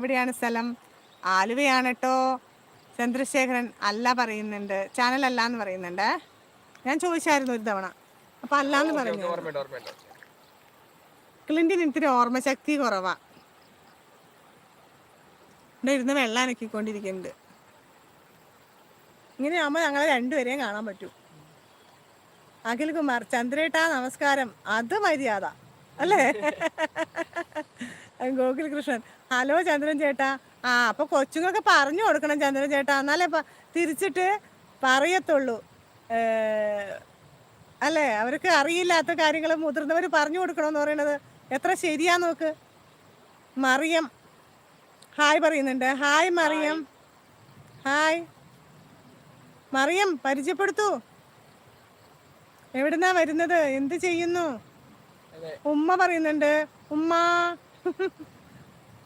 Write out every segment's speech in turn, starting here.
എവിടെയാണ് സ്ഥലം? ആലുവയാണ് കേട്ടോ. ചന്ദ്രശേഖരൻ അല്ല പറയുന്നുണ്ട്, ചാനൽ അല്ല എന്ന് പറയുന്നുണ്ട്. ഞാൻ ചോദിച്ചായിരുന്നു ഒരു തവണ, അപ്പം അല്ലാന്ന് പറഞ്ഞു. ക്ലിൻറ്റിന് ഇത്തിരി ഓർമ്മശക്തി കുറവാ. ഇവിടെ ഇരുന്ന് വെള്ളം അനക്കിക്കൊണ്ടിരിക്കുന്നുണ്ട്. ഇങ്ങനെ ആകുമ്പോൾ ഞങ്ങളെ രണ്ടുപേരെയും കാണാൻ പറ്റും. അഖിൽ കുമാർ, ചന്ദ്രേട്ടാ നമസ്കാരം. അത് മര്യാദ അല്ലേ? ഗോകുൽ കൃഷ്ണൻ, ഹലോ ചന്ദ്രൻ ചേട്ടാ. അപ്പോൾ കൊച്ചുങ്ങൾക്ക് പറഞ്ഞു കൊടുക്കണം ചന്ദ്രൻ ചേട്ടാ, എന്നാലേ തിരിച്ചിട്ട് പറയത്തുള്ളൂ. അല്ലേ? അവർക്ക് അറിയില്ലാത്ത കാര്യങ്ങൾ മുതിർന്നവർ പറഞ്ഞു കൊടുക്കണമെന്ന് പറയണത് എത്ര ശരിയാ നോക്ക്. മറിയം ഹായ് പറയുന്നുണ്ട്. ഹായ് മറിയം. ഹായ് മറിയം, പരിചയപ്പെടുത്തൂ. എവിടുന്നാ വരുന്നത്? എന്ത് ചെയ്യുന്നു? ഉമ്മ പറയുന്നുണ്ട്. ഉമ്മ.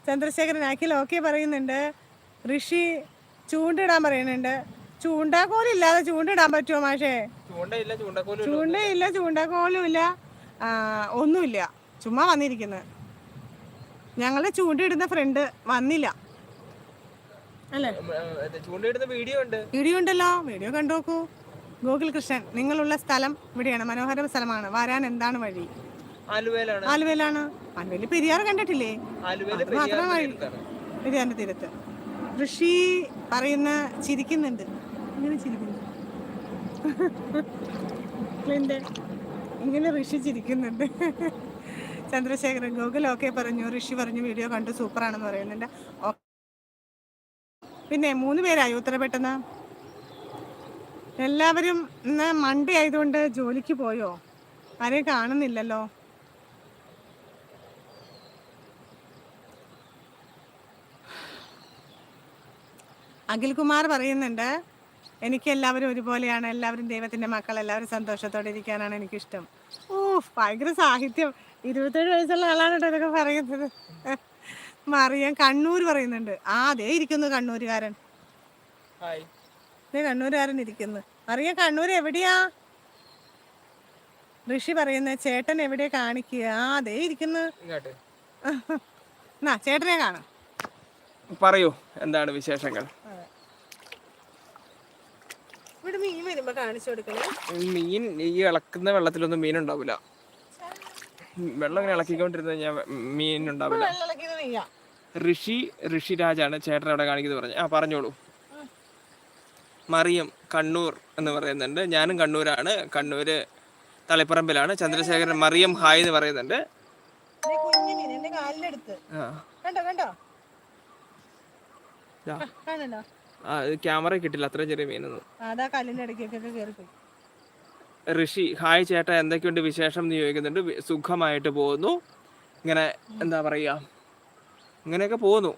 ചന്ദ്രശേഖരൻ അഖിൽ ഓക്കെ പറയുന്നുണ്ട്. ഋഷി ചൂണ്ടിടാൻ പറയുന്നുണ്ട്. ചൂണ്ടാക്കോലില്ലാതെ ചൂണ്ടിടാൻ പറ്റുമോ മാഷേ? ചൂണ്ടയില്ല, ചൂണ്ടാക്കോലും ഇല്ല, ഒന്നുമില്ല. ചുമ്മാ വന്നിരിക്കുന്നത്. ഞങ്ങളുടെ ചൂണ്ടയിടുന്ന ഫ്രണ്ട് വന്നില്ല അല്ലേ? വീഡിയോ ഉണ്ടല്ലോ, വീഡിയോ കണ്ടു നോക്കൂ. ഗോകുൽ കൃഷ്ണൻ, നിങ്ങളുള്ള സ്ഥലം ഇവിടെയാണ്, മനോഹര സ്ഥലമാണ്. വരാൻ എന്താണ് വഴി? ആലുവയിലാണ്. ആലുവയിൽ പെരിയാർ കണ്ടിട്ടില്ലേ? മാത്രം വഴി പെരിയാറിന്റെ തീരത്ത്. ഋഷി പറയുന്ന ചിരിക്കുന്നുണ്ട്. ഇങ്ങനെ ചിരിക്കുന്നു. ഇങ്ങനെ ഋഷി ചിരിക്കുന്നുണ്ട്. ചന്ദ്രശേഖരൻ, ഗോകുൽ ഓക്കെ പറഞ്ഞു. ഋഷി പറഞ്ഞു വീഡിയോ കണ്ടു, സൂപ്പറാണെന്ന് പറയുന്നുണ്ട്. പിന്നെ 3 പേരായി ഉത്തര പെട്ടെന്ന്. എല്ലാവരും ഇന്ന് മൺഡേ ആയതുകൊണ്ട് ജോലിക്ക് പോയോ? ആരെയും കാണുന്നില്ലല്ലോ. അഖിൽകുമാർ പറയുന്നുണ്ട്, എനിക്ക് എല്ലാവരും ഒരുപോലെയാണ്, എല്ലാവരും ദൈവത്തിൻ്റെ മക്കൾ, എല്ലാവരും സന്തോഷത്തോടെ ഇരിക്കാനാണ് എനിക്കിഷ്ടം. ഭയങ്കര സാഹിത്യം. 27 വയസ്സുള്ള ആളാണ് കേട്ടോ ഇതൊക്കെ പറയുന്നത്. മറിയാൻ കണ്ണൂർ പറയുന്നുണ്ട്. അതേ ഇരിക്കുന്നു കണ്ണൂരുകാരൻ. കണ്ണൂരുകാരൻ ഇരിക്കുന്നു. മറിയാൻ കണ്ണൂർ എവിടെയാ? ഋഷി പറയുന്ന ചേട്ടൻ എവിടെയാ കാണിക്കുക? അതേ ഇരിക്കുന്നു. ചേട്ടനെ കാണാം. പറയൂ, എന്താണ് വിശേഷങ്ങൾ? ഇവിടെ മീൻ വരുമ്പോ കാണിച്ചു കൊടുക്കണേ. മീൻ ഈ ഇളക്കുന്ന വെള്ളത്തിലൊന്നും മീൻ ഉണ്ടാവില്ല. വെള്ളം ഇങ്ങനെ ഇളക്കിക്കൊണ്ടിരുന്ന കഴിഞ്ഞാൽ മീൻ ഉണ്ടാവില്ല. ഋഷിരാജാണ് ചേട്ടൻ അവിടെ കാണിക്കുന്നത് പറഞ്ഞു. പറഞ്ഞോളൂ. മറിയം കണ്ണൂർ എന്ന് പറയുന്നുണ്ട്. ഞാനും കണ്ണൂരാണ്. കണ്ണൂര് തളിപ്പറമ്പിലാണ്. ചന്ദ്രശേഖരൻ മറിയം ഹായ് എന്ന് പറയുന്നുണ്ട്. ക്യാമറ കിട്ടില്ല, അത്ര ചെറിയ മീനൊന്നും. ഋഷി ഹായ് ചേട്ടാ, എന്തൊക്കെയുണ്ട് വിശേഷം എന്ന് ചോദിക്കുന്നുണ്ട്. സുഖമായിട്ട് പോകുന്നു. ഇങ്ങനെ എന്താ പറയാ, ഇങ്ങനെയൊക്കെ പോകുന്നു.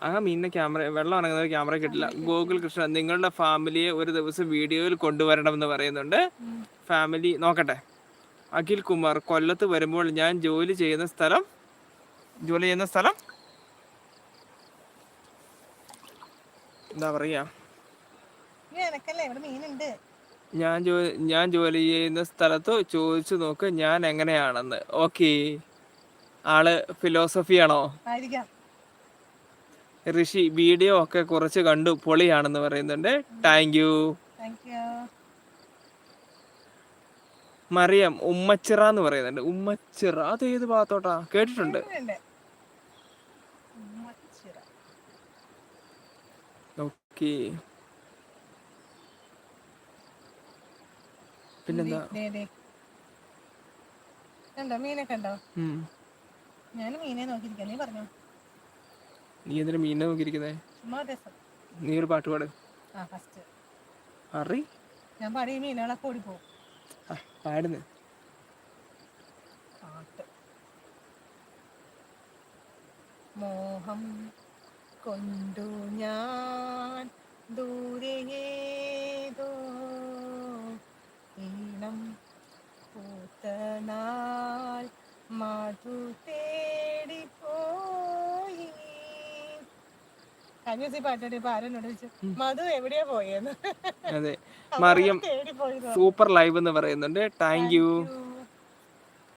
ആ മീനിന്റെ ക്യാമറ, വെള്ളം ഇറങ്ങുന്ന ക്യാമറ കിട്ടില്ല. ഗോകുൽ കൃഷ്ണൻ, നിങ്ങളുടെ ഫാമിലിയെ ഒരു ദിവസം വീഡിയോയിൽ കൊണ്ടുവരണം എന്ന് പറയുന്നുണ്ട്. ഫാമിലി നോക്കട്ടെ. അഖിൽ കുമാർ, കൊല്ലത്ത് വരുമ്പോൾ ഞാൻ ജോലി ചെയ്യുന്ന സ്ഥലം എന്താ പറയാ, ഞാൻ ജോലി ചെയ്യുന്ന സ്ഥലത്ത് ചോദിച്ചു നോക്ക് ഞാൻ എങ്ങനെയാണെന്ന്. ഓക്കെ, ആള് ഫിലോസഫിയാണോ? ഋഷി വീഡിയോ ഒക്കെ കുറച്ച് കണ്ടു, പൊളിയാണെന്ന് പറയുന്നുണ്ട്. Thank you. മറിയം ഉമ്മച്ചിറ എന്ന് പറയുന്നുണ്ട്. ഉമ്മച്ചിറ അത് ഏത് ഭാഗത്തോട്ടാ? കേട്ടിട്ടുണ്ട്. ഓക്കെ, പിന്നെന്താ? മീനെ കണ്ടോ? ഞാൻ മീനെ നോക്കിയിരിക്കാം. നീ പറഞ്ഞോ. നീ എന്തിനാ മീനെ നോക്കിയിരിക്കുന്നേ? നീ ഒരു പാട്ട് പാട്. അറി ഞാൻ പാടി മീനുകളൊക്കെ ഓടിപ്പോവും. പാടുന്നു. മോഹം കൊണ്ടു ഞാൻ ദൂരെയേതോ ഈണം പൂത്തനാൾ മധു തേടിപ്പോയി. കഴിഞ്ഞ ദിവസം പാട്ടോടെ ആരെന്നോട് ചോദിച്ചു മധു എവിടെയാ പോയെന്ന്. അതെ, മറിയം സൂപ്പർ ലൈവ് എന്ന് പറയുന്നുണ്ട്. Thank you.